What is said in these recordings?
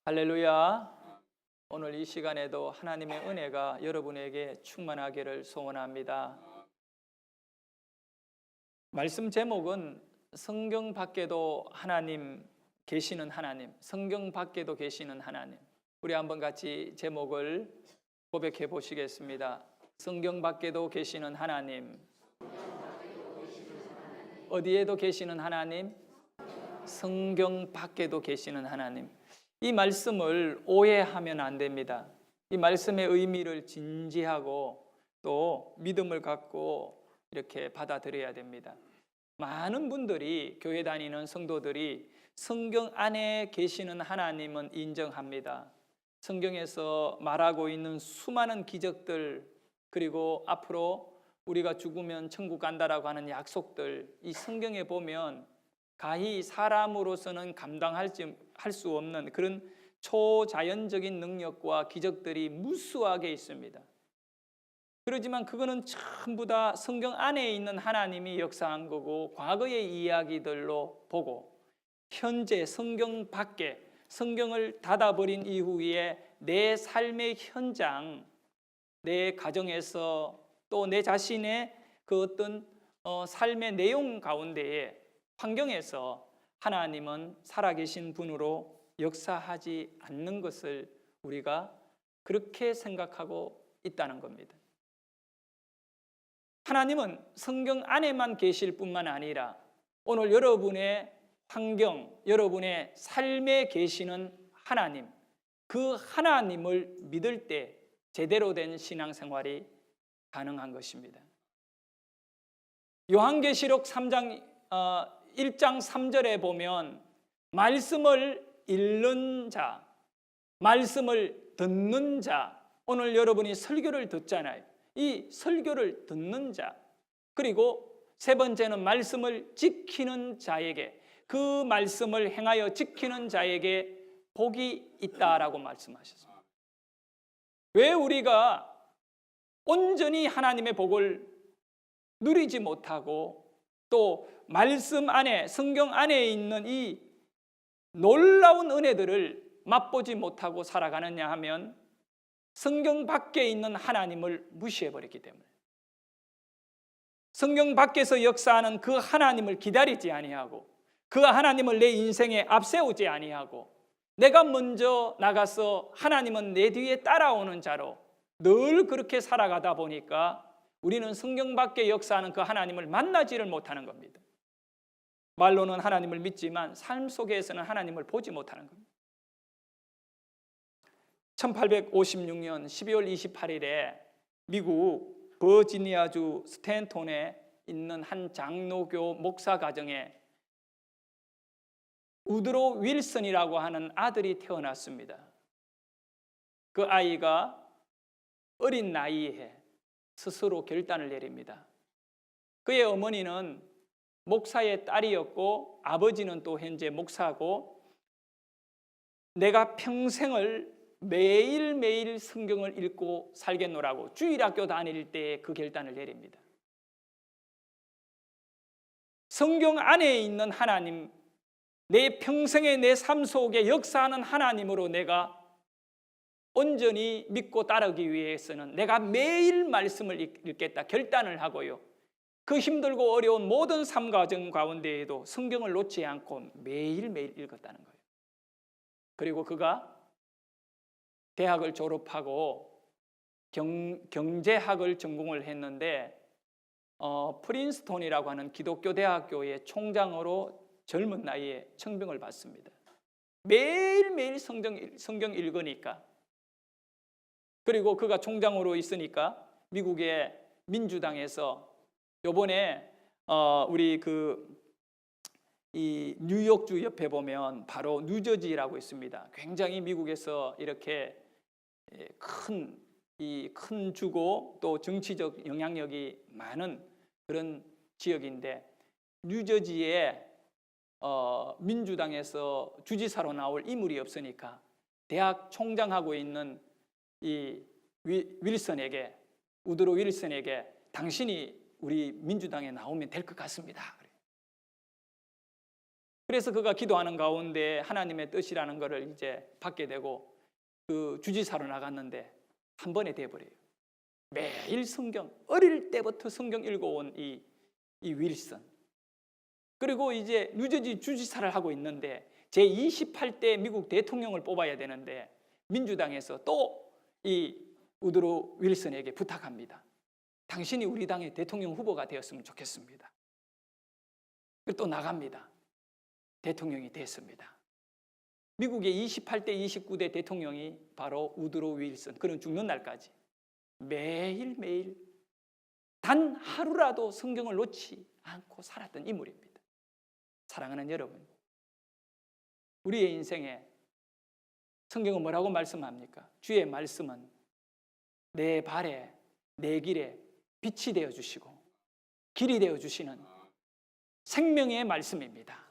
할렐루야. 오늘 이 시간에도 하나님의 은혜가 여러분에게 충만하기를 소원합니다. 말씀 제목은 성경 밖에도 하나님 계시는 하나님, 성경 밖에도 계시는 하나님. 우리 한번 같이 제목을 고백해 보시겠습니다. 성경 밖에도 계시는 하나님. 어디에도 계시는 하나님? 성경 밖에도 계시는 하나님. 이 말씀을 오해하면 안 됩니다. 이 말씀의 의미를 진지하고 또 믿음을 갖고 이렇게 받아들여야 됩니다. 많은 분들이, 교회 다니는 성도들이 성경 안에 계시는 하나님은 인정합니다. 성경에서 말하고 있는 수많은 기적들, 그리고 앞으로 우리가 죽으면 천국 간다라고 하는 약속들, 이 성경에 보면 가히 사람으로서는 감당할 수 없는 그런 초자연적인 능력과 기적들이 무수하게 있습니다. 그렇지만 그거는 전부 다 성경 안에 있는 하나님이 역사한 거고, 과거의 이야기들로 보고, 현재 성경 밖에, 성경을 닫아버린 이후에 내 삶의 현장, 내 가정에서 또 내 자신의 그 어떤 삶의 내용 가운데에, 환경에서 하나님은 살아계신 분으로 역사하지 않는 것을 우리가 그렇게 생각하고 있다는 겁니다. 하나님은 성경 안에만 계실 뿐만 아니라 오늘 여러분의 환경, 여러분의 삶에 계시는 하나님, 그 하나님을 믿을 때 제대로 된 신앙생활이 가능한 것입니다. 요한계시록 3장 1장 3절에 보면 말씀을 읽는 자, 말씀을 듣는 자, 오늘 여러분이 설교를 듣잖아요. 이 설교를 듣는 자, 그리고 세 번째는 말씀을 지키는 자에게, 그 말씀을 행하여 지키는 자에게 복이 있다라고 말씀하셨습니다. 왜 우리가 온전히 하나님의 복을 누리지 못하고 또 말씀 안에, 성경 안에 있는 이 놀라운 은혜들을 맛보지 못하고 살아가느냐 하면 성경 밖에 있는 하나님을 무시해버렸기 때문에, 성경 밖에서 역사하는 그 하나님을 기다리지 아니하고, 그 하나님을 내 인생에 앞세우지 아니하고, 내가 먼저 나가서 하나님은 내 뒤에 따라오는 자로 늘 그렇게 살아가다 보니까 우리는 성경 밖에 역사하는 그 하나님을 만나지를 못하는 겁니다. 말로는 하나님을 믿지만 삶 속에서는 하나님을 보지 못하는 겁니다. 1856년 12월 28일에 미국 버지니아주 스탠톤에 있는 한 장로교 목사 가정에 우드로 윌슨이라고 하는 아들이 태어났습니다. 그 아이가 어린 나이에 스스로 결단을 내립니다. 그의 어머니는 목사의 딸이었고 아버지는 또 현재 목사고, 내가 평생을 매일매일 성경을 읽고 살겠노라고 주일학교 다닐 때 그 결단을 내립니다. 성경 안에 있는 하나님, 내 평생의 내 삶 속에 역사하는 하나님으로 내가 온전히 믿고 따르기 위해서는 내가 매일 말씀을 읽겠다 결단을 하고요, 그 힘들고 어려운 모든 삶 과정 가운데에도 성경을 놓지 않고 매일매일 읽었다는 거예요. 그리고 그가 대학을 졸업하고 경제학을 전공을 했는데 프린스톤이라고 하는 기독교 대학교의 총장으로 젊은 나이에 청빙을 받습니다. 매일매일 성경 읽으니까, 그리고 그가 총장으로 있으니까 미국의 민주당에서 요번에 우리 이 뉴욕주 옆에 보면 바로 뉴저지라고 있습니다. 굉장히 미국에서 이렇게 큰 주고 또 정치적 영향력이 많은 그런 지역인데, 뉴저지에 민주당에서 주지사로 나올 인물이 없으니까 대학 총장하고 있는 이 윌슨에게, 우드로 윌슨에게 당신이 우리 민주당에 나오면 될 것 같습니다. 그래서 그가 기도하는 가운데 하나님의 뜻이라는 것을 이제 받게 되고 그 주지사로 나갔는데 한 번에 돼버려요. 매일 성경, 어릴 때부터 성경 읽어온 이 윌슨. 그리고 이제 뉴저지 주지사를 하고 있는데 제28대 미국 대통령을 뽑아야 되는데 민주당에서 또 이 우드로 윌슨에게 부탁합니다. 당신이 우리 당의 대통령 후보가 되었으면 좋겠습니다. 그리고 또 나갑니다. 대통령이 됐습니다. 미국의 28대 29대 대통령이 바로 우드로 윌슨. 그는 죽는 날까지 매일매일 단 하루라도 성경을 놓지 않고 살았던 인물입니다. 사랑하는 여러분, 우리의 인생에 성경은 뭐라고 말씀합니까? 주의 말씀은 내 발에 내 길에 빛이 되어주시고 길이 되어주시는 생명의 말씀입니다.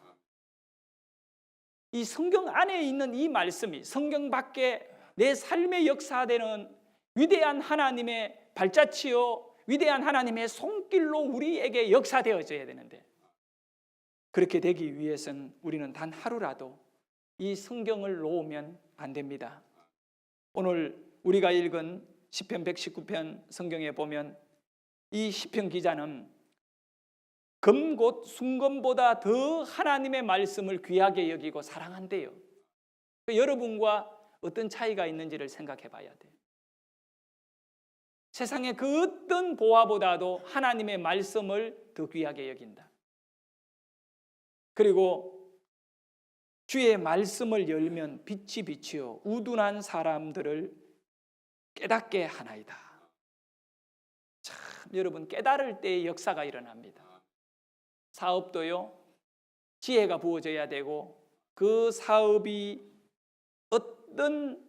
이 성경 안에 있는 이 말씀이 성경 밖에 내 삶의 역사되는 위대한 하나님의 발자취요, 위대한 하나님의 손길로 우리에게 역사되어져야 되는데, 그렇게 되기 위해서는 우리는 단 하루라도 이 성경을 놓으면 안 됩니다. 오늘 우리가 읽은 시편 119편 성경에 보면 이 시편 기자는 금 곧 순금보다 더 하나님의 말씀을 귀하게 여기고 사랑한대요. 여러분과 어떤 차이가 있는지를 생각해 봐야 돼요. 세상의 그 어떤 보화보다도 하나님의 말씀을 더 귀하게 여긴다. 그리고 주의 말씀을 열면 빛이 비치어 우둔한 사람들을 깨닫게 하나이다. 참, 여러분, 깨달을 때의 역사가 일어납니다. 사업도요, 지혜가 부어져야 되고 그 사업이 어떤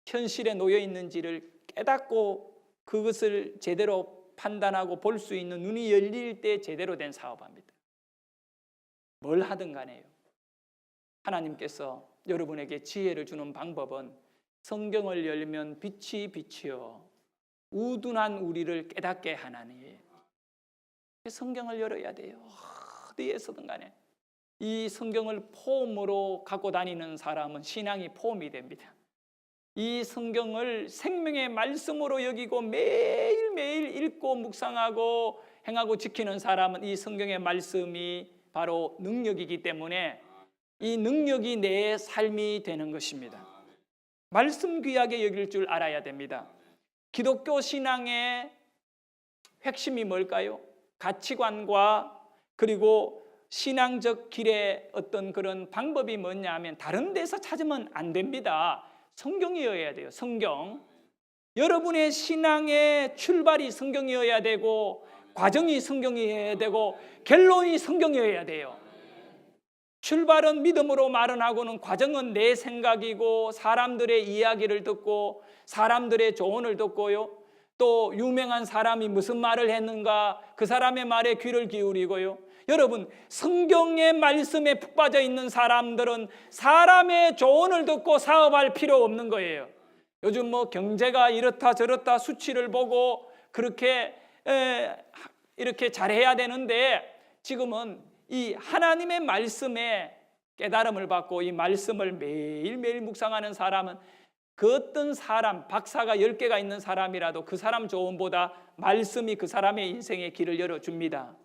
현실에 놓여 있는지를 깨닫고 그것을 제대로 판단하고 볼 수 있는 눈이 열릴 때 제대로 된 사업합니다. 뭘 하든 간에요, 하나님께서 여러분에게 지혜를 주는 방법은 성경을 열면 빛이 비치어 우둔한 우리를 깨닫게 하나니, 성경을 열어야 돼요. 어디에서든 간에 이 성경을 폼으로 갖고 다니는 사람은 신앙이 폼이 됩니다. 이 성경을 생명의 말씀으로 여기고 매일매일 읽고 묵상하고 행하고 지키는 사람은 이 성경의 말씀이 바로 능력이기 때문에 이 능력이 내 삶이 되는 것입니다. 말씀 귀하게 여길 줄 알아야 됩니다. 기독교 신앙의 핵심이 뭘까요? 가치관과 그리고 신앙적 길의 어떤 그런 방법이 뭐냐 하면 다른 데서 찾으면 안 됩니다. 성경이어야 돼요. 성경. 여러분의 신앙의 출발이 성경이어야 되고 과정이 성경이어야 되고 결론이 성경이어야 돼요. 출발은 믿음으로 마련하고는 과정은 내 생각이고 사람들의 이야기를 듣고 사람들의 조언을 듣고요, 또 유명한 사람이 무슨 말을 했는가 그 사람의 말에 귀를 기울이고요. 여러분, 성경의 말씀에 푹 빠져 있는 사람들은 사람의 조언을 듣고 사업할 필요 없는 거예요. 요즘 뭐 경제가 이렇다 저렇다 수치를 보고 그렇게 이렇게 잘해야 되는데, 지금은 이 하나님의 말씀에 깨달음을 받고 이 말씀을 매일매일 묵상하는 사람은 그 어떤 사람, 박사가 10개가 있는 사람이라도 그 사람 조언보다 말씀이 그 사람의 인생의 길을 열어줍니다.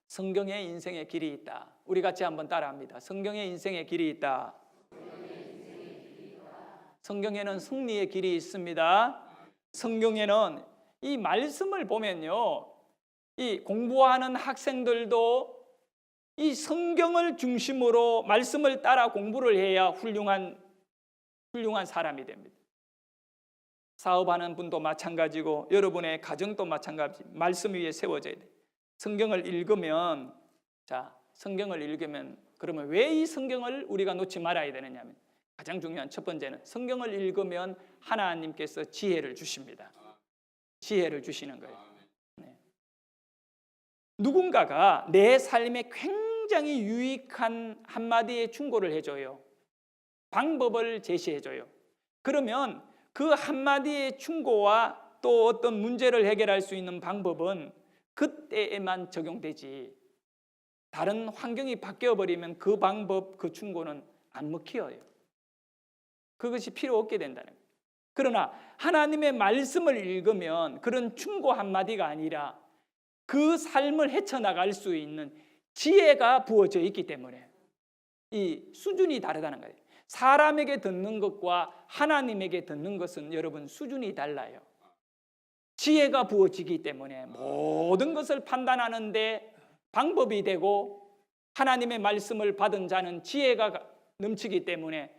성경의 인생의 길이 있다. 우리 같이 한번 따라합니다. 성경의 인생의 길이 있다. 성경에는 승리의 길이 있습니다. 성경에는 이 말씀을 보면요, 이 공부하는 학생들도 이 성경을 중심으로 말씀을 따라 공부를 해야 훌륭한 사람이 됩니다. 사업하는 분도 마찬가지고 여러분의 가정도 마찬가지. 말씀 위에 세워져야 돼요. 성경을 읽으면, 성경을 읽으면 그러면 왜 이 성경을 우리가 놓지 말아야 되느냐면, 가장 중요한 첫 번째는 성경을 읽으면 하나님께서 지혜를 주십니다. 지혜를 주시는 거예요. 네. 누군가가 내 삶에 굉장히 유익한 한마디의 충고를 해줘요. 방법을 제시해줘요. 그러면 그 한마디의 충고와 또 어떤 문제를 해결할 수 있는 방법은 그때에만 적용되지, 다른 환경이 바뀌어 버리면 그 방법, 그 충고는 안 먹혀요. 그것이 필요 없게 된다는 거예요. 그러나 하나님의 말씀을 읽으면 그런 충고 한마디가 아니라 그 삶을 헤쳐나갈 수 있는 지혜가 부어져 있기 때문에 이 수준이 다르다는 거예요. 사람에게 듣는 것과 하나님에게 듣는 것은 여러분 수준이 달라요. 지혜가 부어지기 때문에 모든 것을 판단하는데 방법이 되고, 하나님의 말씀을 받은 자는 지혜가 넘치기 때문에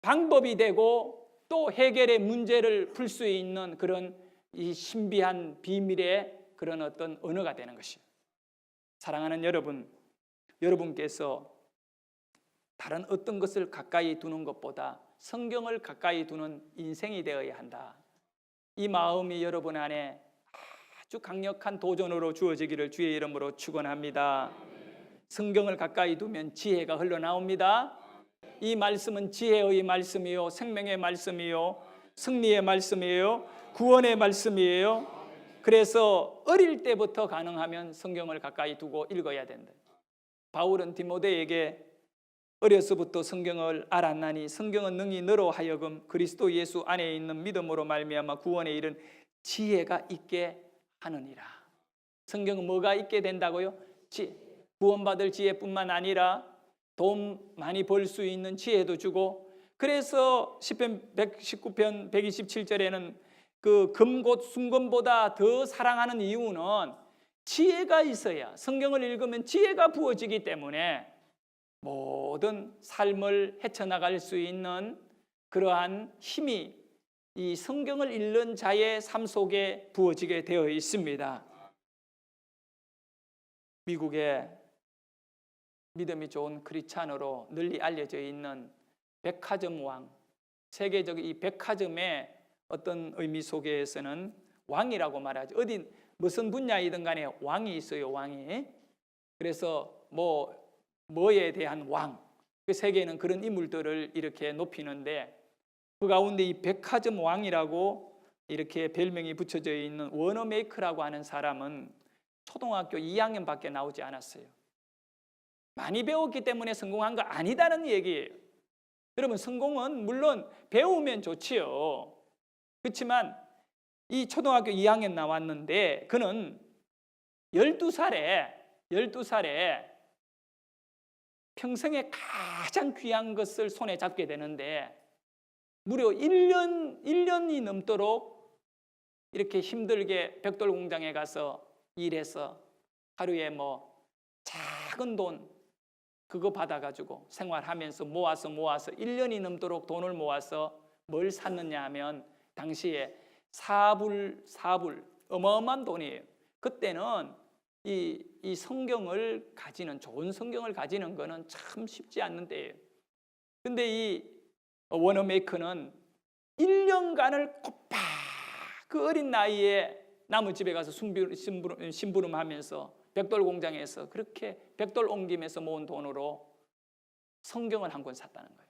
방법이 되고, 또 해결의 문제를 풀 수 있는 그런 이 신비한 비밀의 그런 어떤 언어가 되는 것이에요. 사랑하는 여러분, 여러분께서 다른 어떤 것을 가까이 두는 것보다 성경을 가까이 두는 인생이 되어야 한다. 이 마음이 여러분 안에 아주 강력한 도전으로 주어지기를 주의 이름으로 축원합니다. 성경을 가까이 두면 지혜가 흘러나옵니다. 이 말씀은 지혜의 말씀이요, 생명의 말씀이요, 승리의 말씀이에요, 구원의 말씀이에요. 그래서 어릴 때부터 가능하면 성경을 가까이 두고 읽어야 된다. 바울은 디모데에게 어려서부터 성경을 알았나니 성경은 능히 너로 하여금 그리스도 예수 안에 있는 믿음으로 말미암아 구원에 이른 지혜가 있게 하느니라. 성경은 뭐가 있게 된다고요? 구원받을 지혜뿐만 아니라 돈 많이 벌 수 있는 지혜도 주고, 그래서 시편 119편 127절에는 그 금곧 순금보다 더 사랑하는 이유는 지혜가 있어야, 성경을 읽으면 지혜가 부어지기 때문에 모든 삶을 헤쳐나갈 수 있는 그러한 힘이 이 성경을 읽는 자의 삶 속에 부어지게 되어 있습니다. 미국의 믿음이 좋은 크리스찬으로 널리 알려져 있는 백화점 왕, 세계적인 이 백화점의 어떤 의미 속에서는 왕이라고 말하죠. 어디 무슨 분야이든 간에 왕이 있어요, 왕이. 그래서 뭐에 대한 왕, 그 세계에는 그런 인물들을 이렇게 높이는데, 그 가운데 이 백화점 왕이라고 이렇게 별명이 붙여져 있는 워너메이커라고 하는 사람은 초등학교 2학년밖에 나오지 않았어요. 많이 배웠기 때문에 성공한 거 아니다는 얘기예요. 여러분, 성공은 물론 배우면 좋지요. 그렇지만 이 초등학교 2학년 나왔는데 그는 12살에 평생에 가장 귀한 것을 손에 잡게 되는데, 무려 1년이 넘도록 이렇게 힘들게 벽돌 공장에 가서 일해서 하루에 작은 돈 그거 받아가지고 생활하면서 모아서 1년이 넘도록 돈을 모아서 뭘 샀느냐 하면 당시에 사불 어마어마한 돈이에요. 그때는 이 성경을 가지는, 좋은 성경을 가지는 거는 참 쉽지 않는 때예요. 근데 이 워너메이커는 1년간을 꼬박 그 어린 나이에 나무집에 가서 심부름하면서 벽돌 공장에서 그렇게 벽돌 옮기면서 모은 돈으로 성경을 한 권 샀다는 거예요.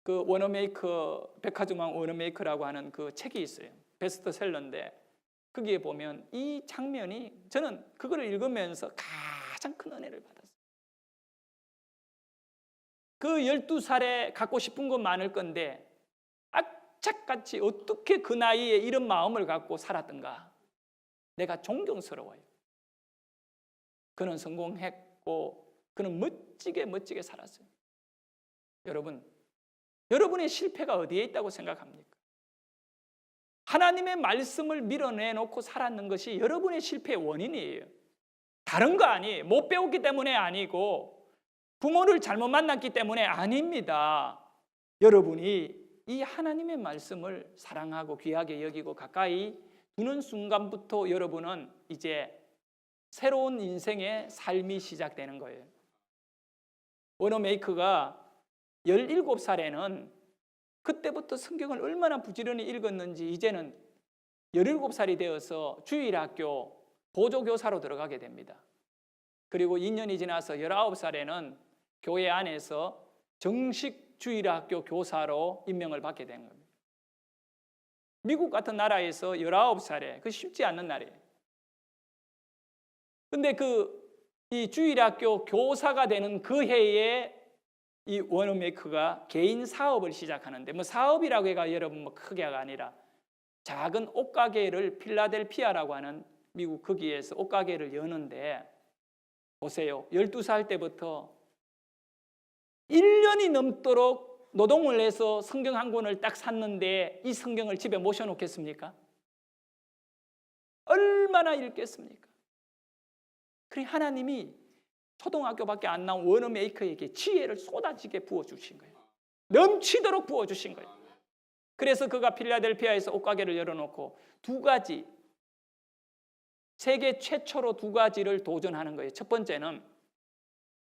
그 워너메이커, 백화점왕 워너메이커라고 하는 그 책이 있어요. 베스트셀러인데 거기에 보면 이 장면이, 저는 그걸 읽으면서 가장 큰 은혜를 받았어요. 그 12살에 갖고 싶은 건 많을 건데 악착같이 어떻게 그 나이에 이런 마음을 갖고 살았던가, 내가 존경스러워요. 그는 성공했고 그는 멋지게 살았어요. 여러분의 실패가 어디에 있다고 생각합니까? 하나님의 말씀을 밀어내놓고 살았는 것이 여러분의 실패의 원인이에요. 다른 거 아니에요. 못 배웠기 때문에 아니고 부모를 잘못 만났기 때문에 아닙니다. 여러분이 이 하나님의 말씀을 사랑하고 귀하게 여기고 가까이 두는 순간부터 여러분은 이제 새로운 인생의 삶이 시작되는 거예요. 워너메이커가 17살에는 그때부터 성경을 얼마나 부지런히 읽었는지 이제는 17살이 되어서 주일학교 보조교사로 들어가게 됩니다. 그리고 2년이 지나서 19살에는 교회 안에서 정식 주일학교 교사로 임명을 받게 된 겁니다. 미국 같은 나라에서 19살에, 그 쉽지 않는 날이에요. 근데 그 이 주일학교 교사가 되는 그 해에 이 워너메이커가 개인 사업을 시작하는데, 뭐 사업이라고 해가 여러분 뭐 크게가 아니라 작은 옷가게를 필라델피아라고 하는 미국 거기에서 옷가게를 여는데, 보세요. 12살 때부터 1년이 넘도록 노동을 해서 성경 한 권을 딱 샀는데 이 성경을 집에 모셔놓겠습니까? 얼마나 읽겠습니까? 그래 하나님이 초등학교밖에 안 나온 워너메이커에게 지혜를 쏟아지게 부어주신 거예요. 넘치도록 부어주신 거예요. 그래서 그가 필라델피아에서 옷가게를 열어놓고 두 가지, 세계 최초로 두 가지를 도전하는 거예요. 첫 번째는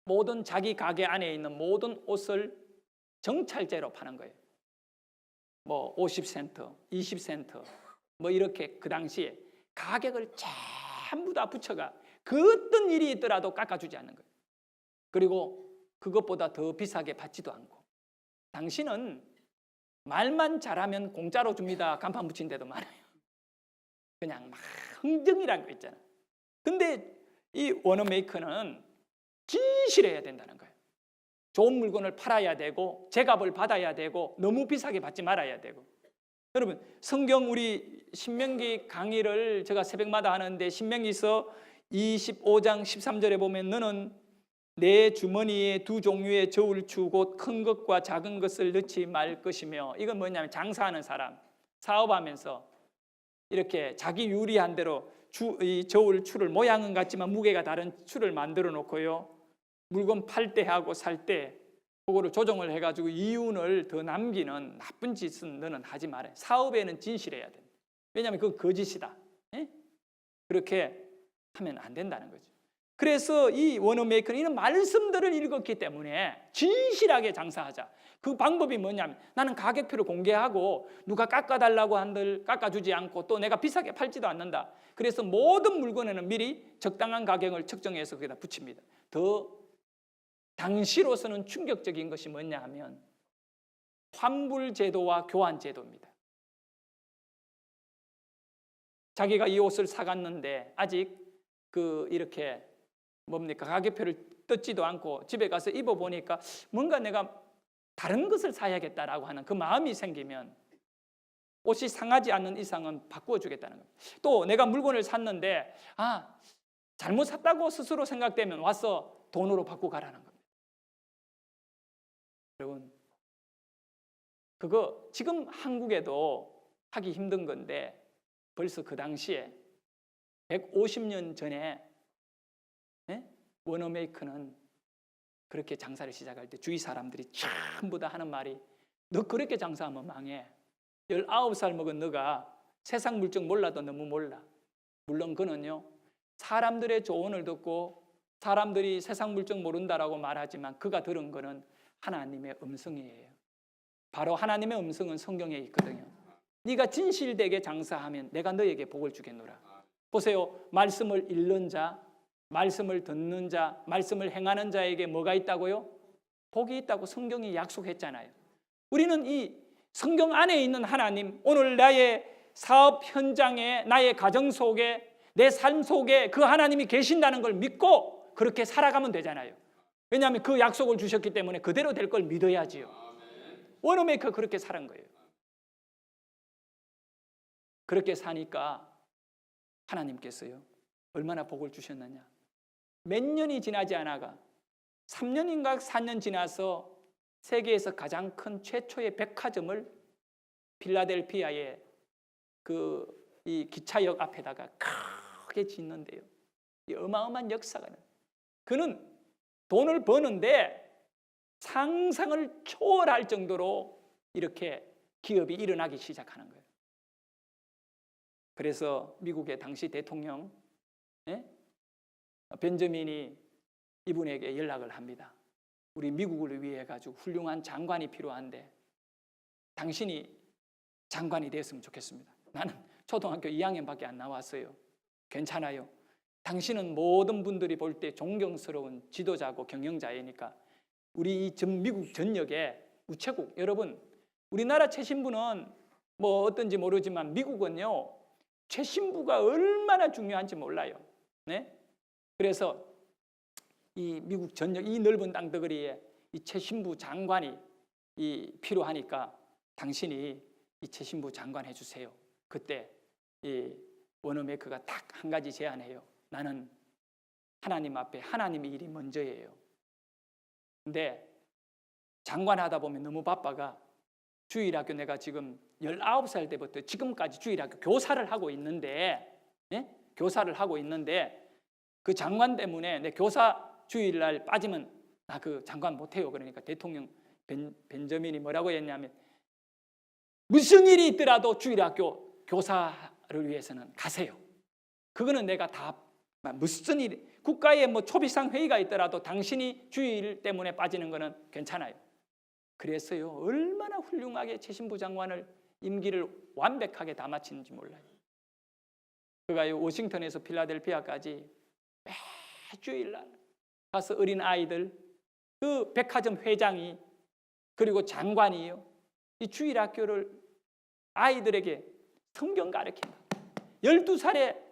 모든 자기 가게 안에 있는 모든 옷을 정찰제로 파는 거예요. 뭐 50센트, 20센트 뭐 이렇게 그 당시에 가격을 전부 다 붙여가 그 어떤 일이 있더라도 깎아주지 않는 거예요. 그리고 그것보다 더 비싸게 받지도 않고, 당신은 말만 잘하면 공짜로 줍니다. 간판 붙인 데도 많아요. 그냥 막 흥정이란 거 있잖아요. 근데 이 워너메이커는 진실해야 된다는 거예요. 좋은 물건을 팔아야 되고 제값을 받아야 되고 너무 비싸게 받지 말아야 되고. 여러분 성경 우리 신명기 강의를 제가 새벽마다 하는데 신명기서 25장 13절에 보면 너는 내 주머니에 두 종류의 저울추 곧 큰 것과 작은 것을 넣지 말 것이며, 이건 뭐냐면 장사하는 사람 사업하면서 이렇게 자기 유리한 대로 이 저울추를 모양은 같지만 무게가 다른 추를 만들어 놓고요, 물건 팔 때 하고 살 때 그거를 조정을 해가지고 이윤을 더 남기는 나쁜 짓은 너는 하지 말아요. 사업에는 진실해야 돼. 왜냐하면 그건 거짓이다. 예? 그렇게 하면 안 된다는 거죠. 그래서 이 워너메이커는 이런 말씀들을 읽었기 때문에 진실하게 장사하자. 그 방법이 뭐냐면 나는 가격표를 공개하고 누가 깎아달라고 한들 깎아주지 않고 또 내가 비싸게 팔지도 않는다. 그래서 모든 물건에는 미리 적당한 가격을 측정해서 거기다 붙입니다. 더 당시로서는 충격적인 것이 뭐냐 하면 환불 제도와 교환 제도입니다. 자기가 이 옷을 사갔는데 아직 이렇게 뭡니까 가격표를 뜯지도 않고 집에 가서 입어보니까 뭔가 내가 다른 것을 사야겠다라고 하는 그 마음이 생기면 옷이 상하지 않는 이상은 바꾸어 주겠다는 겁니다. 또 내가 물건을 샀는데 잘못 샀다고 스스로 생각되면 와서 돈으로 바꾸고 가라는 겁니다. 여러분 그거 지금 한국에도 하기 힘든 건데 벌써 그 당시에 150년 전에 워너메이커는 그렇게 장사를 시작할 때 주위 사람들이 전부 다 하는 말이 너 그렇게 장사하면 망해. 19살 먹은 너가 세상 물정 몰라도 너무 몰라. 물론 그는요 사람들의 조언을 듣고 사람들이 세상 물정 모른다라고 말하지만 그가 들은 거는 하나님의 음성이에요. 바로 하나님의 음성은 성경에 있거든요. 네가 진실되게 장사하면 내가 너에게 복을 주겠노라. 보세요. 말씀을 읽는 자, 말씀을 듣는 자, 말씀을 행하는 자에게 뭐가 있다고요? 복이 있다고 성경이 약속했잖아요. 우리는 이 성경 안에 있는 하나님, 오늘 나의 사업 현장에, 나의 가정 속에, 내 삶 속에 그 하나님이 계신다는 걸 믿고 그렇게 살아가면 되잖아요. 왜냐하면 그 약속을 주셨기 때문에 그대로 될 걸 믿어야지요. 워너메이커 그렇게 살은 거예요. 그렇게 사니까 하나님께서요 얼마나 복을 주셨느냐. 몇 년이 지나지 않아가 3년인가 4년 지나서 세계에서 가장 큰 최초의 백화점을 필라델피아의 이 기차역 앞에다가 크게 짓는데요. 이 어마어마한 역사가 나요. 그는 돈을 버는데 상상을 초월할 정도로 이렇게 기업이 일어나기 시작하는 거예요. 그래서 미국의 당시 대통령 벤저민이 이분에게 연락을 합니다. 우리 미국을 위해 가지고 훌륭한 장관이 필요한데 당신이 장관이 됐으면 좋겠습니다. 나는 초등학교 2학년밖에 안 나왔어요. 괜찮아요. 당신은 모든 분들이 볼 때 존경스러운 지도자고 경영자이니까 우리 이 미국 전역에 우체국, 여러분 우리나라 최신부는 뭐 어떤지 모르지만 미국은요 최신부가 얼마나 중요한지 몰라요. 네? 그래서 이 미국 전역 이 넓은 땅덩어리에 이 최신부 장관이 필요하니까 당신이 이 최신부 장관 해주세요. 그때 이 워너메이커가 딱 한 가지 제안해요. 나는 하나님 앞에 하나님의 일이 먼저예요. 근데 장관 하다 보면 너무 바빠가 주일학교 내가 지금 19살 때부터 지금까지 주일학교 교사를 하고 있는데, 교사를 하고 있는데 그 장관 때문에 내 교사 주일날 빠지면 나 그 장관 못해요. 그러니까 대통령 벤저민이 뭐라고 했냐면 무슨 일이 있더라도 주일학교 교사를 위해서는 가세요. 그거는 내가 다 무슨 일 국가에 뭐 초비상 회의가 있더라도 당신이 주일 때문에 빠지는 거는 괜찮아요. 그랬어요. 얼마나 훌륭하게 최신부 장관을 임기를 완벽하게 다 마치는지 몰라요. 그가 워싱턴에서 필라델피아까지 매주일날 가서 어린 아이들, 그 백화점 회장이 그리고 장관이요, 이 주일학교를 아이들에게 성경 가르친다. 12살에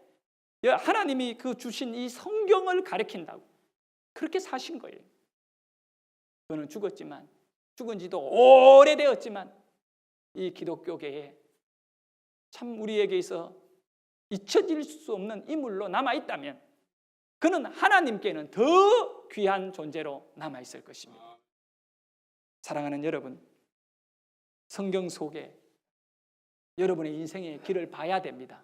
하나님이 그 주신 이 성경을 가르친다고 그렇게 사신 거예요. 그는 죽었지만, 죽은 지도 오래되었지만 이 기독교계에 참 우리에게 있어 잊혀질 수 없는 인물로 남아있다면 그는 하나님께는 더 귀한 존재로 남아있을 것입니다. 사랑하는 여러분, 성경 속에 여러분의 인생의 길을 봐야 됩니다.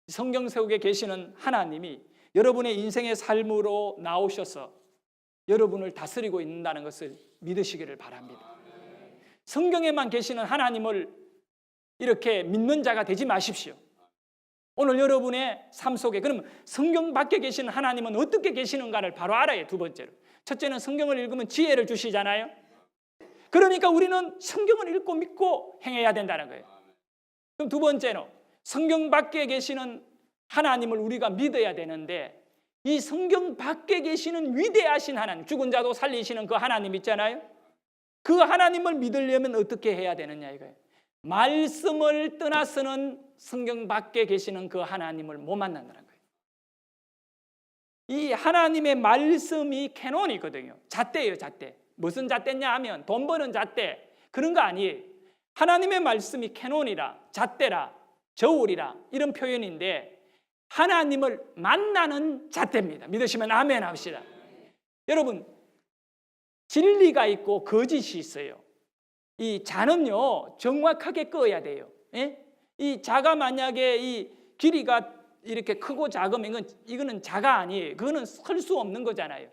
성경 속에 계시는 하나님이 여러분의 인생의 삶으로 나오셔서 여러분을 다스리고 있다는 것을 믿으시기를 바랍니다. 성경에만 계시는 하나님을 이렇게 믿는 자가 되지 마십시오. 오늘 여러분의 삶 속에 그러면 성경 밖에 계시는 하나님은 어떻게 계시는가를 바로 알아요. 두 번째로, 첫째는 성경을 읽으면 지혜를 주시잖아요. 그러니까 우리는 성경을 읽고 믿고 행해야 된다는 거예요. 그럼 두 번째로, 성경 밖에 계시는 하나님을 우리가 믿어야 되는데 이 성경 밖에 계시는 위대하신 하나님, 죽은 자도 살리시는 그 하나님 있잖아요. 그 하나님을 믿으려면 어떻게 해야 되느냐 이거예요. 말씀을 떠나서는 성경 밖에 계시는 그 하나님을 못 만난다는 거예요. 이 하나님의 말씀이 캐논이거든요. 잣대예요, 잣대. 무슨 잣대냐 하면 돈 버는 잣대, 그런 거 아니에요. 하나님의 말씀이 캐논이라, 잣대라, 저울이라 이런 표현인데 하나님을 만나는 잣대입니다. 믿으시면 아멘 합시다. 여러분, 진리가 있고 거짓이 있어요. 이 자는요 정확하게 꺼야 돼요. 이 자가 만약에 이 길이가 이렇게 크고 작으면 이거는 자가 아니에요. 그거는 설 수 없는 거잖아요.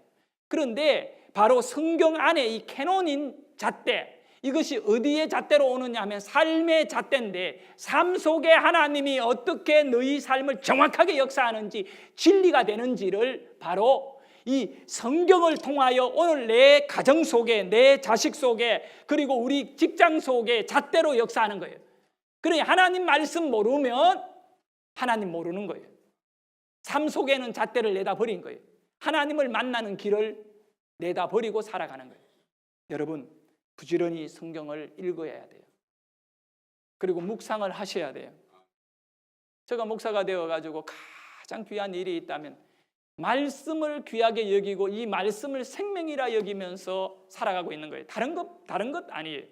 그런데 바로 성경 안에 이 캐논인 잣대, 이것이 어디에 잣대로 오느냐 하면 삶의 잣대인데 삶 속에 하나님이 어떻게 너희 삶을 정확하게 역사하는지 진리가 되는지를 바로 이 성경을 통하여 오늘 내 가정 속에, 내 자식 속에, 그리고 우리 직장 속에 잣대로 역사하는 거예요. 그러니 하나님 말씀 모르면 하나님 모르는 거예요. 삶 속에는 잣대를 내다 버린 거예요. 하나님을 만나는 길을 내다 버리고 살아가는 거예요. 여러분, 부지런히 성경을 읽어야 돼요. 그리고 묵상을 하셔야 돼요. 제가 목사가 되어가지고 가장 귀한 일이 있다면 말씀을 귀하게 여기고 이 말씀을 생명이라 여기면서 살아가고 있는 거예요. 다른 것 아니에요.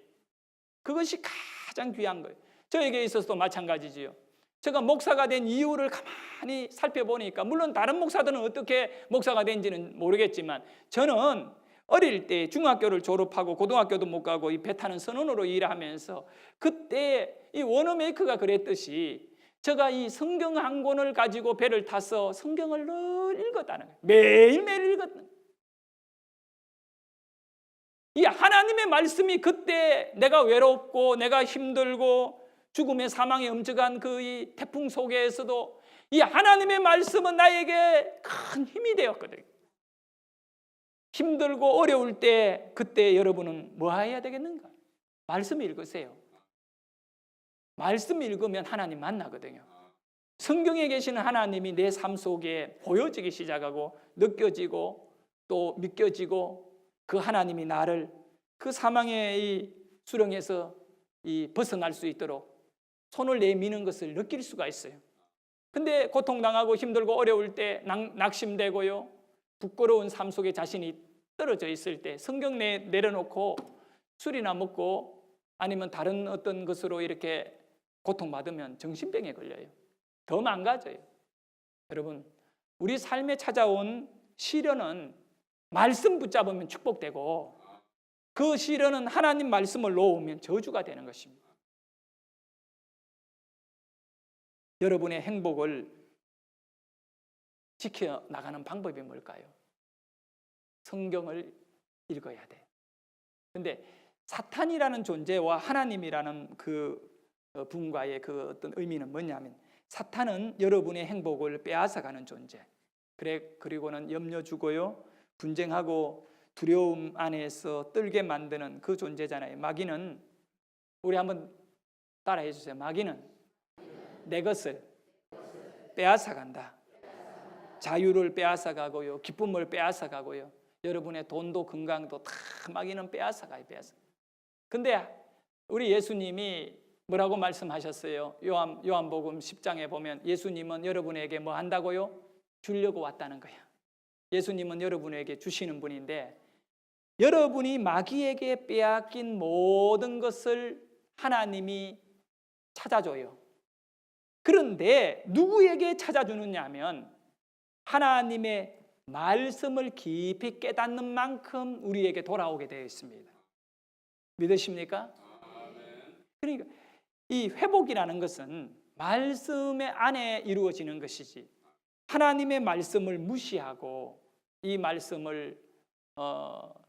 그것이 가장 귀한 거예요. 저에게 있어서도 마찬가지지요. 제가 목사가 된 이유를 가만히 살펴보니까 물론 다른 목사들은 어떻게 목사가 된지는 모르겠지만 저는 어릴 때 중학교를 졸업하고 고등학교도 못 가고 이 배 타는 선원으로 일하면서 그때 이 워너메이커가 그랬듯이 제가 이 성경 한 권을 가지고 배를 타서 성경을 늘 읽었다는 거예요. 매일매일 읽었다는 거예요. 이 하나님의 말씀이 그때 내가 외롭고 내가 힘들고 죽음의 사망의 엄청난 그 이 태풍 속에서도 이 하나님의 말씀은 나에게 큰 힘이 되었거든요. 힘들고 어려울 때 그때 여러분은 뭐 해야 되겠는가? 말씀 읽으세요. 말씀 읽으면 하나님 만나거든요. 성경에 계시는 하나님이 내 삶 속에 보여지기 시작하고 느껴지고 또 믿겨지고 그 하나님이 나를 그 사망의 이 수렁에서 벗어날 수 있도록 손을 내미는 것을 느낄 수가 있어요. 근데 고통당하고 힘들고 어려울 때 낙심되고요. 부끄러운 삶 속에 자신이 떨어져 있을 때 성경 내려놓고 술이나 먹고 아니면 다른 어떤 것으로 이렇게 고통받으면 정신병에 걸려요. 더 망가져요. 여러분, 우리 삶에 찾아온 시련은 말씀 붙잡으면 축복되고 그 시련은 하나님 말씀을 놓으면 저주가 되는 것입니다. 여러분의 행복을 지켜나가는 방법이 뭘까요? 성경을 읽어야 돼요. 근데 사탄이라는 존재와 하나님이라는 그 분과의 그 어떤 의미는 뭐냐면 사탄은 여러분의 행복을 빼앗아가는 존재. 그리고는 염려 주고요. 분쟁하고 두려움 안에서 떨게 만드는 그 존재잖아요. 마귀는 우리 한번 따라해 주세요. 마귀는 내 것을 빼앗아간다. 자유를 빼앗아가고요. 기쁨을 빼앗아가고요. 여러분의 돈도 건강도 다 마귀는 빼앗아가요. 근데 우리 예수님이 뭐라고 말씀하셨어요? 요한복음 10장에 보면 예수님은 여러분에게 뭐 한다고요? 주려고 왔다는 거야. 예수님은 여러분에게 주시는 분인데 여러분이 마귀에게 빼앗긴 모든 것을 하나님이 찾아줘요. 그런데 누구에게 찾아주느냐 하면 하나님의 말씀을 깊이 깨닫는 만큼 우리에게 돌아오게 되어 있습니다. 믿으십니까? 그러니까 이 회복이라는 것은 말씀의 안에 이루어지는 것이지 하나님의 말씀을 무시하고 이 말씀을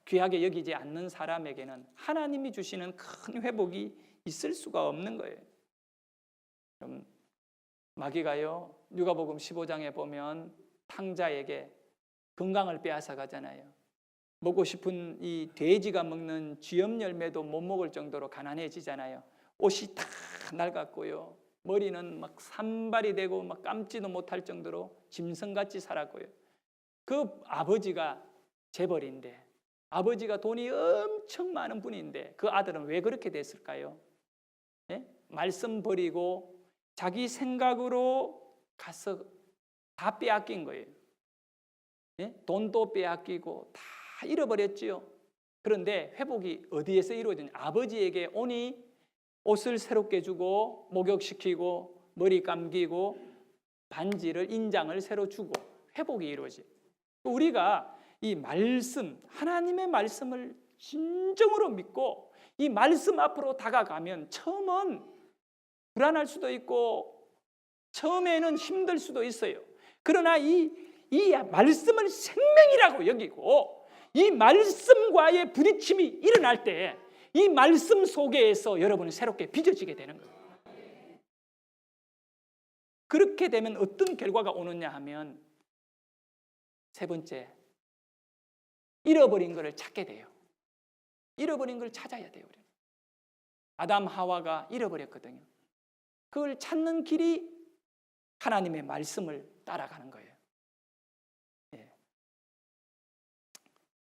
귀하게 여기지 않는 사람에게는 하나님이 주시는 큰 회복이 있을 수가 없는 거예요. 그럼 마귀가요, 누가복음 15장에 보면 탕자에게 건강을 빼앗아 가잖아요. 먹고 싶은 이 돼지가 먹는 쥐염 열매도 못 먹을 정도로 가난해지잖아요. 옷이 다 낡았고요. 머리는 막 산발이 되고 막 감지도 못할 정도로 짐승같이 살았고요. 그 아버지가 재벌인데 아버지가 돈이 엄청 많은 분인데 그 아들은 왜 그렇게 됐을까요? 네? 말씀 버리고 자기 생각으로 가서 다 빼앗긴 거예요. 네? 돈도 빼앗기고 다 잃어버렸지요. 그런데 회복이 어디에서 이루어지냐? 아버지에게 오니 옷을 새롭게 주고 목욕시키고 머리 감기고 반지를 인장을 새로 주고 회복이 이루어지. 우리가 이 말씀, 하나님의 말씀을 진정으로 믿고 이 말씀 앞으로 다가가면 처음은 불안할 수도 있고 처음에는 힘들 수도 있어요. 그러나 이 말씀을 생명이라고 여기고 이 말씀과의 부딪힘이 일어날 때 이 말씀 속에서 여러분은 새롭게 빚어지게 되는 거예요. 그렇게 되면 어떤 결과가 오느냐 하면 세 번째, 잃어버린 것을 찾게 돼요. 잃어버린 걸 찾아야 돼요. 우리는. 아담 하와가 잃어버렸거든요. 그걸 찾는 길이 하나님의 말씀을 따라가는 거예요. 예.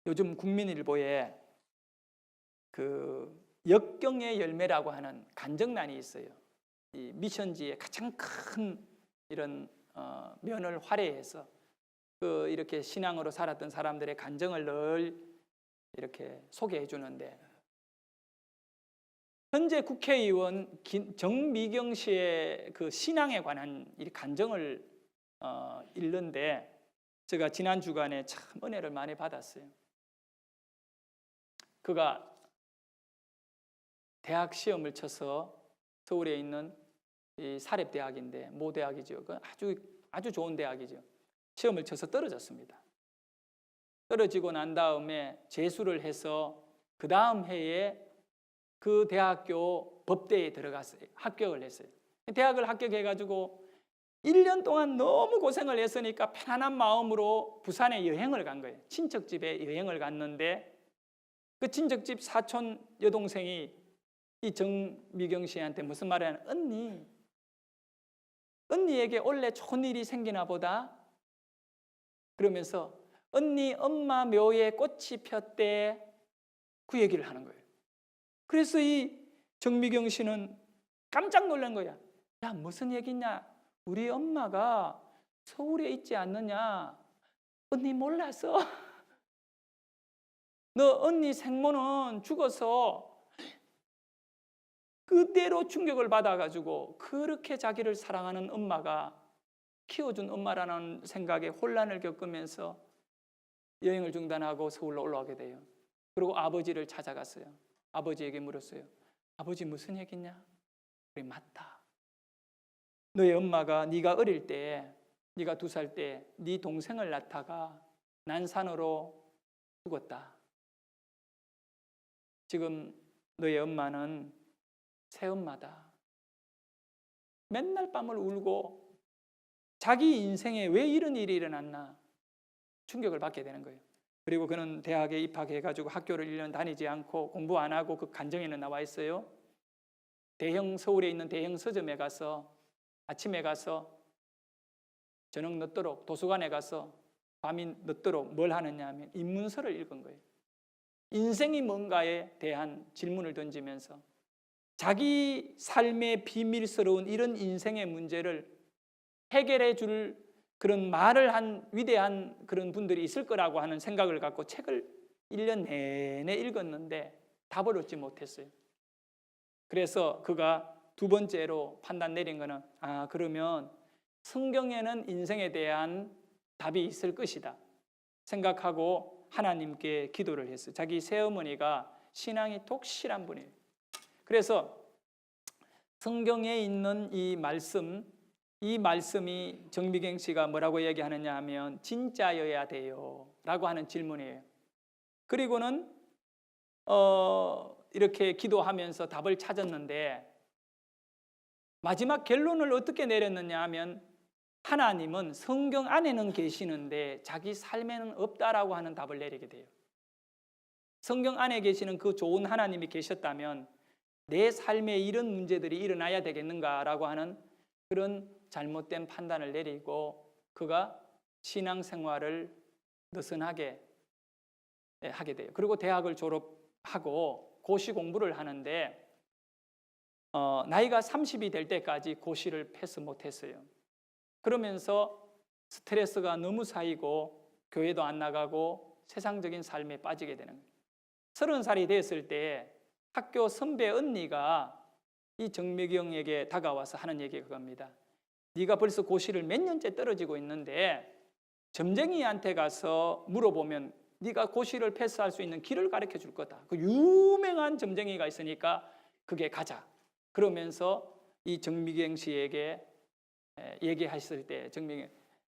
요즘 국민일보에 그 역경의 열매라고 하는 간증란이 있어요. 이 미션지의 가장 큰 이런 면을 활용해서 그 이렇게 신앙으로 살았던 사람들의 간증을 늘 이렇게 소개해 주는데 현재 국회의원 정미경 씨의 그 신앙에 관한 이 간증을 읽는데 제가 지난 주간에 참 은혜를 많이 받았어요. 그가 대학 시험을 쳐서 서울에 있는 이 사립대학인데 모대학이죠. 그 아주 좋은 대학이죠. 시험을 쳐서 떨어졌습니다. 떨어지고 난 다음에 재수를 해서 그 다음 해에 그 대학교 법대에 들어갔어요. 합격을 했어요. 대학을 합격해가지고 1년 동안 너무 고생을 했으니까 편안한 마음으로 부산에 여행을 간 거예요. 친척집에 여행을 갔는데 그 친척집 사촌 여동생이 이 정미경 씨한테 무슨 말을 하냐? 언니에게 원래 좋은 일이 생기나 보다. 그러면서 언니 엄마 묘에 꽃이 폈대. 그 얘기를 하는 거예요. 그래서 이 정미경 씨는 깜짝 놀란 거야. 야, 무슨 얘기냐? 우리 엄마가 서울에 있지 않느냐? 언니 몰라서. 너 언니 생모는 죽어서 그대로 충격을 받아가지고 그렇게 자기를 사랑하는 엄마가 키워준 엄마라는 생각에 혼란을 겪으면서 여행을 중단하고 서울로 올라오게 돼요. 그리고 아버지를 찾아갔어요. 아버지에게 물었어요. 아버지 무슨 얘기냐? 그래, 맞다. 너의 엄마가 네가 어릴 때, 네가 2살 때 네 동생을 낳다가 난산으로 죽었다. 지금 너의 엄마는 새엄마다. 맨날 밤을 울고 자기 인생에 왜 이런 일이 일어났나 충격을 받게 되는 거예요. 그리고 그는 대학에 입학해가지고 학교를 1년 다니지 않고 공부 안 하고 그 간정에는 나와 있어요. 서울에 있는 대형 서점에 가서 아침에 가서 저녁 늦도록 도서관에 가서 밤이 늦도록 뭘 하느냐 하면 인문서를 읽은 거예요. 인생이 뭔가에 대한 질문을 던지면서 자기 삶의 비밀스러운 이런 인생의 문제를 해결해 줄 그런 말을 한 위대한 그런 분들이 있을 거라고 하는 생각을 갖고 책을 1년 내내 읽었는데 답을 얻지 못했어요. 그래서 그가 2번째로 판단 내린 거는 그러면 성경에는 인생에 대한 답이 있을 것이다 생각하고 하나님께 기도를 했어요. 자기 새어머니가 신앙이 독실한 분이에요. 그래서 성경에 있는 이 말씀이 정미경 씨가 뭐라고 얘기하느냐 하면 진짜여야 돼요 라고 하는 질문이에요. 그리고는 이렇게 기도하면서 답을 찾았는데 마지막 결론을 어떻게 내렸느냐 하면 하나님은 성경 안에는 계시는데 자기 삶에는 없다라고 하는 답을 내리게 돼요. 성경 안에 계시는 그 좋은 하나님이 계셨다면 내 삶에 이런 문제들이 일어나야 되겠는가라고 하는 그런 잘못된 판단을 내리고 그가 신앙생활을 느슨하게 하게 돼요. 그리고 대학을 졸업하고 고시 공부를 하는데 나이가 30이 될 때까지 고시를 패스 못했어요. 그러면서 스트레스가 너무 쌓이고 교회도 안 나가고 세상적인 삶에 빠지게 되는 거예요. 30살이 됐을 때 학교 선배 언니가 이 정미경에게 다가와서 하는 얘기가 그겁니다. 네가 벌써 고시를 몇 년째 떨어지고 있는데 점쟁이한테 가서 물어보면 네가 고시를 패스할 수 있는 길을 가르쳐 줄 거다. 그 유명한 점쟁이가 있으니까 그게 가자. 그러면서 이 정미경 씨에게 얘기하셨을 때 정미경,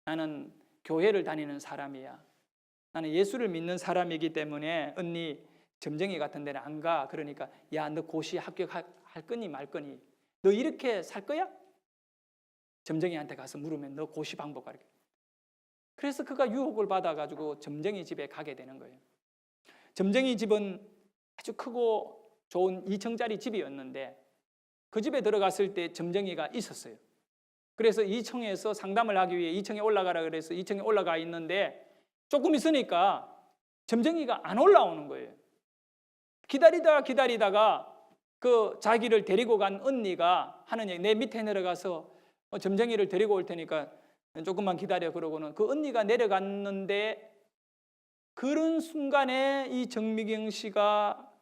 나는 교회를 다니는 사람이야. 나는 예수를 믿는 사람이기 때문에 언니 점쟁이 같은 데는 안 가. 그러니까 야, 너 고시 합격할 거니 말 거니? 너 이렇게 살 거야? 점쟁이한테 가서 물으면 너 고시 방법 가르쳐. 그래서 그가 유혹을 받아가지고 점쟁이 집에 가게 되는 거예요. 점쟁이 집은 아주 크고 좋은 2층짜리 집이었는데 그 집에 들어갔을 때 점쟁이가 있었어요. 그래서 2층에서 상담을 하기 위해 2층에 올라가라 그래서 2층에 올라가 있는데 조금 있으니까 점쟁이가 안 올라오는 거예요. 기다리다가 그 자기를 데리고 간 언니가 하는 얘기, 내 밑에 내려가서 점쟁이를 데리고 올 테니까 조금만 기다려. 그러고는 그 언니가 내려갔는데 그런 순간에 이 정미경 씨가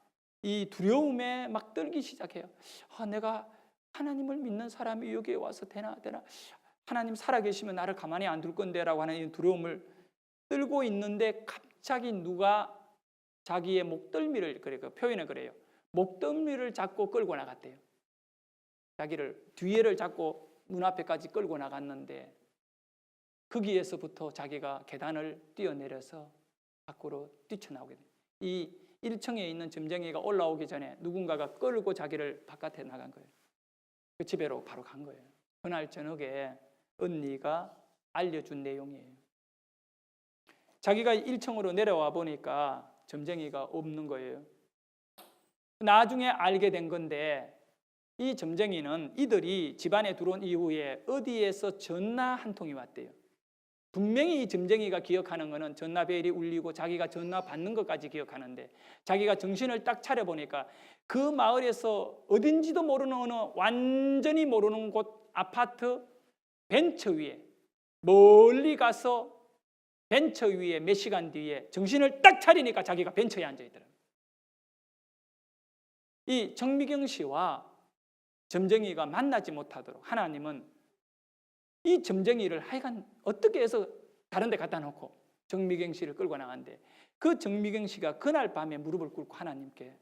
이 두려움에 막 떨기 시작해요. 내가 하나님을 믿는 사람이 여기에 와서 되나? 하나님 살아계시면 나를 가만히 안 둘 건데 라고 하는 이 두려움을 떨고 있는데 갑자기 누가 자기의 목덜미를 표현을 그래요. 목덜미를 잡고 끌고 나갔대요. 자기를 뒤에를 잡고 문 앞에까지 끌고 나갔는데 거기에서부터 자기가 계단을 뛰어내려서 밖으로 뛰쳐나오게 돼요. 이 1층에 있는 점쟁이가 올라오기 전에 누군가가 끌고 자기를 바깥에 나간 거예요. 그 집에로 바로 간 거예요. 그날 저녁에 언니가 알려준 내용이에요. 자기가 1층으로 내려와 보니까 점쟁이가 없는 거예요. 나중에 알게 된 건데 이 점쟁이는 이들이 집안에 들어온 이후에 어디에서 전화 한 통이 왔대요. 분명히 이 점쟁이가 기억하는 거는 전화벨이 울리고 자기가 전화 받는 것까지 기억하는데 자기가 정신을 딱 차려보니까 그 마을에서 어딘지도 모르는 어느 완전히 모르는 곳 아파트 벤처 위에 멀리 가서 벤처 위에 몇 시간 뒤에 정신을 딱 차리니까 자기가 벤처에 앉아있더라고요. 이 정미경 씨와 점쟁이가 만나지 못하도록 하나님은 이 점쟁이를 하여간 어떻게 해서 다른 데 갖다 놓고 정미경 씨를 끌고 나갔는데, 그 정미경 씨가 그날 밤에 무릎을 꿇고 하나님께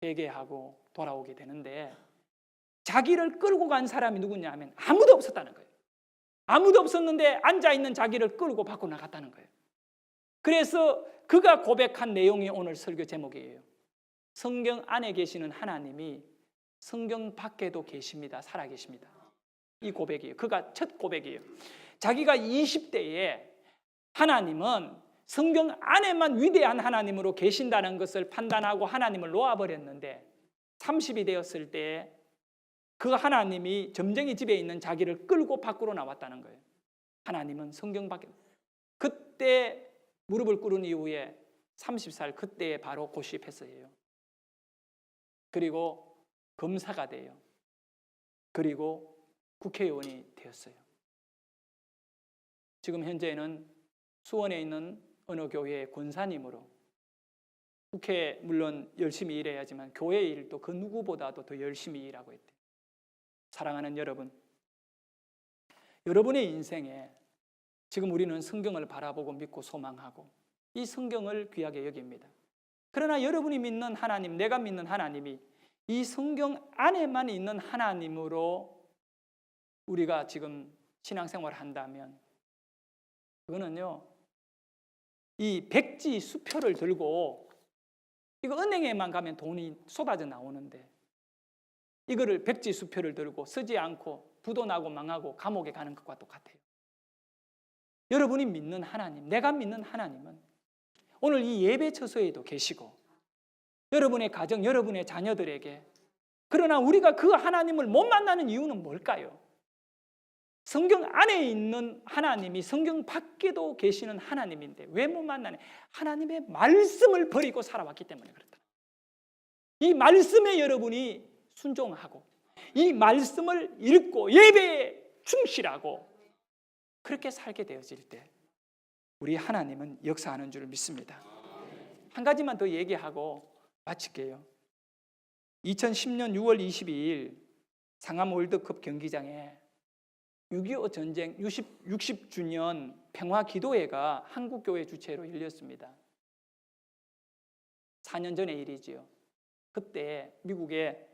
회개하고 돌아오게 되는데, 자기를 끌고 간 사람이 누구냐 하면 아무도 없었다는 거예요. 아무도 없었는데 앉아있는 자기를 끌고 밖으로 나갔다는 거예요. 그래서 그가 고백한 내용이 오늘 설교 제목이에요. 성경 안에 계시는 하나님이 성경 밖에도 계십니다. 살아계십니다. 이 고백이에요. 그가 첫 고백이에요. 자기가 20대에 하나님은 성경 안에만 위대한 하나님으로 계신다는 것을 판단하고 하나님을 놓아버렸는데, 30이 되었을 때 그 하나님이 점쟁이 집에 있는 자기를 끌고 밖으로 나왔다는 거예요. 하나님은 성경 밖에. 그때 무릎을 꿇은 이후에 30살 그때에 바로 고시패스예요. 그리고 검사가 돼요. 그리고 국회의원이 되었어요. 지금 현재는 수원에 있는 어느 교회의 권사님으로, 국회 물론 열심히 일해야지만 교회 일도 그 누구보다도 더 열심히 일하고 있대요. 사랑하는 여러분, 여러분의 인생에 지금 우리는 성경을 바라보고 믿고 소망하고 이 성경을 귀하게 여깁니다. 그러나 여러분이 믿는 하나님, 내가 믿는 하나님이 이 성경 안에만 있는 하나님으로 우리가 지금 신앙생활을 한다면, 그거는요, 이 백지 수표를 들고 이거 은행에만 가면 돈이 쏟아져 나오는데, 이거를 백지 수표를 들고 쓰지 않고 부도 나고 망하고 감옥에 가는 것과 똑같아요. 여러분이 믿는 하나님, 내가 믿는 하나님은 오늘 이 예배 처소에도 계시고 여러분의 가정, 여러분의 자녀들에게, 그러나 우리가 그 하나님을 못 만나는 이유는 뭘까요? 성경 안에 있는 하나님이 성경 밖에도 계시는 하나님인데 왜 못 만나냐? 하나님의 말씀을 버리고 살아왔기 때문에 그렇다. 이 말씀에 여러분이 순종하고 이 말씀을 읽고 예배에 충실하고 그렇게 살게 되어질 때 우리 하나님은 역사하는 줄 믿습니다. 한 가지만 더 얘기하고 마칠게요. 2010년 6월 22일 상암 월드컵 경기장에 6.25 전쟁 60주년 평화기도회가 한국교회 주최로 열렸습니다. 4년 전의 일이지요. 그때 미국의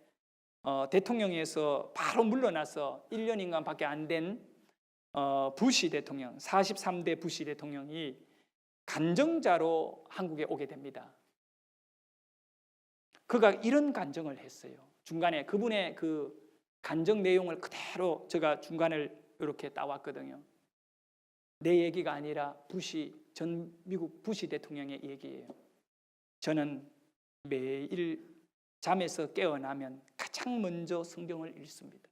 대통령에서 바로 물러나서 1년인가 밖에 안 된 부시 대통령, 43대 부시 대통령이 간정자로 한국에 오게 됩니다. 그가 이런 간정을 했어요. 중간에 그분의 그 간정 내용을 그대로 제가 중간을 이렇게 따왔거든요. 내 얘기가 아니라 전 미국 부시 대통령의 얘기예요. 저는 매일 잠에서 깨어나면 가장 먼저 성경을 읽습니다.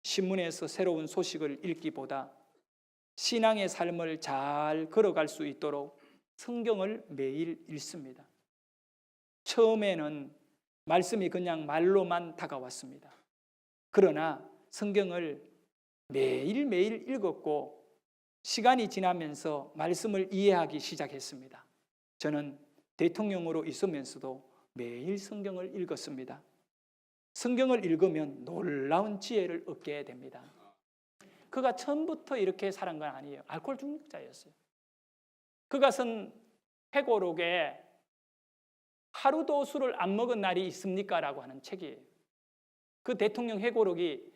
신문에서 새로운 소식을 읽기보다 신앙의 삶을 잘 걸어갈 수 있도록 성경을 매일 읽습니다. 처음에는 말씀이 그냥 말로만 다가왔습니다. 그러나 성경을 매일매일 읽었고 시간이 지나면서 말씀을 이해하기 시작했습니다. 저는 대통령으로 있으면서도 매일 성경을 읽었습니다. 성경을 읽으면 놀라운 지혜를 얻게 됩니다. 그가 처음부터 이렇게 살은 건 아니에요. 알코올 중독자였어요. 그가 쓴 회고록에 하루도 술을 안 먹은 날이 있습니까? 라고 하는 책이에요. 그 대통령 회고록이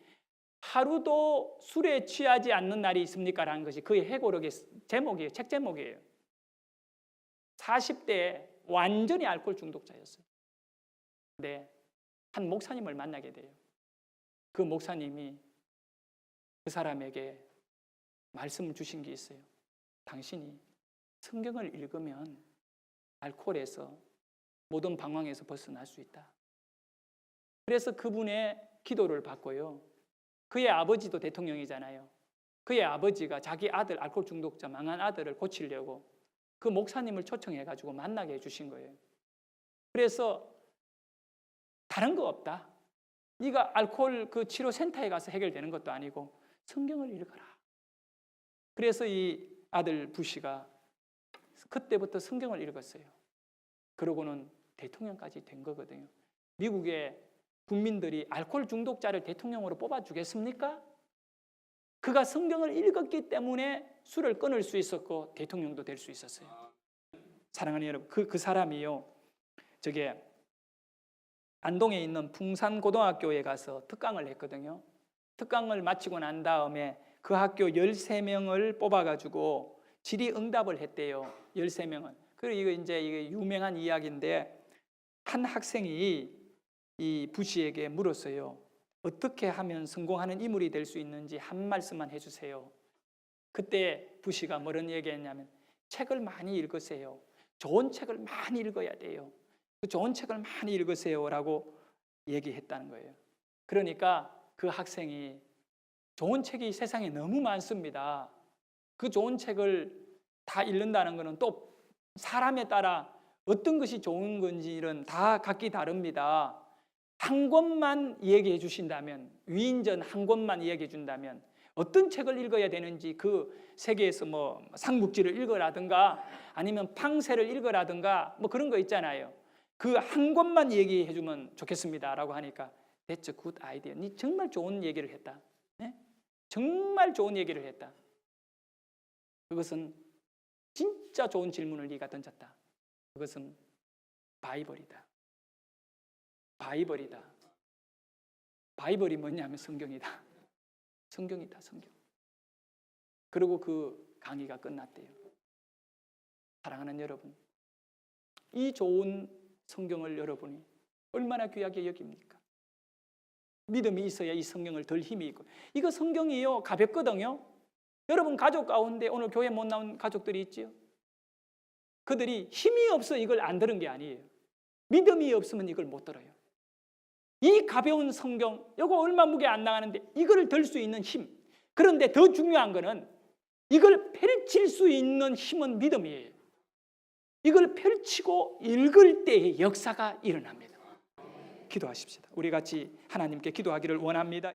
하루도 술에 취하지 않는 날이 있습니까? 라는 것이 그의 회고록의 제목이에요. 책 제목이에요. 40대에 완전히 알코올 중독자였어요. 근데 한 목사님을 만나게 돼요. 그 목사님이 그 사람에게 말씀을 주신 게 있어요. 당신이 성경을 읽으면 알코올에서 모든 방황에서 벗어날 수 있다. 그래서 그분의 기도를 받고요. 그의 아버지도 대통령이잖아요. 그의 아버지가 자기 아들, 알코올 중독자 망한 아들을 고치려고 그 목사님을 초청해가지고 만나게 해주신 거예요. 그래서 다른 거 없다. 네가 알코올 그 치료센터에 가서 해결되는 것도 아니고 성경을 읽어라. 그래서 이 아들 부시가 그때부터 성경을 읽었어요. 그러고는 대통령까지 된 거거든요. 미국의 국민들이 알코올 중독자를 대통령으로 뽑아주겠습니까? 그가 성경을 읽었기 때문에 술을 끊을 수 있었고 대통령도 될 수 있었어요. 사랑하는 여러분, 그 사람이요, 저게 안동에 있는 풍산고등학교에 가서 특강을 했거든요. 특강을 마치고 난 다음에 그 학교 13명을 뽑아가지고 질의응답을 했대요. 13명은. 그리고 이게 유명한 이야기인데, 한 학생이 이 부시에게 물었어요. 어떻게 하면 성공하는 인물이 될 수 있는지 한 말씀만 해주세요. 그때 부시가 뭐런 얘기했냐면, 책을 많이 읽으세요. 좋은 책을 많이 읽어야 돼요. 좋은 책을 많이 읽으세요 라고 얘기했다는 거예요. 그러니까 그 학생이 좋은 책이 세상에 너무 많습니다. 그 좋은 책을 다 읽는다는 것은 또 사람에 따라 어떤 것이 좋은 건지는 다 각기 다릅니다. 한 권만 얘기해 주신다면, 위인전 한 권만 얘기해 준다면 어떤 책을 읽어야 되는지, 그 세계에서 뭐 삼국지를 읽어라든가 아니면 팡세를 읽어라든가 뭐 그런 거 있잖아요. 그 한 권만 얘기해 주면 좋겠습니다 라고 하니까 That's a good idea. 니 정말 좋은 얘기를 했다. 네? 정말 좋은 얘기를 했다. 그것은 진짜 좋은 질문을 네가 던졌다. 그것은 바이블이다. 바이블이다. 바이블이 뭐냐면 성경이다. 성경이다, 성경. 그리고 그 강의가 끝났대요. 사랑하는 여러분, 이 좋은 성경을 여러분이 얼마나 귀하게 여깁니까? 믿음이 있어야 이 성경을 덜 힘이 있고, 이거 성경이요 가볍거든요. 여러분 가족 가운데 오늘 교회 못 나온 가족들이 있지요. 그들이 힘이 없어 이걸 안 들은 게 아니에요. 믿음이 없으면 이걸 못 들어요. 이 가벼운 성경, 이거 얼마 무게 안 나가는데 이걸 들 수 있는 힘. 그런데 더 중요한 거는 이걸 펼칠 수 있는 힘은 믿음이에요. 이걸 펼치고 읽을 때의 역사가 일어납니다. 기도하십시다. 우리 같이 하나님께 기도하기를 원합니다.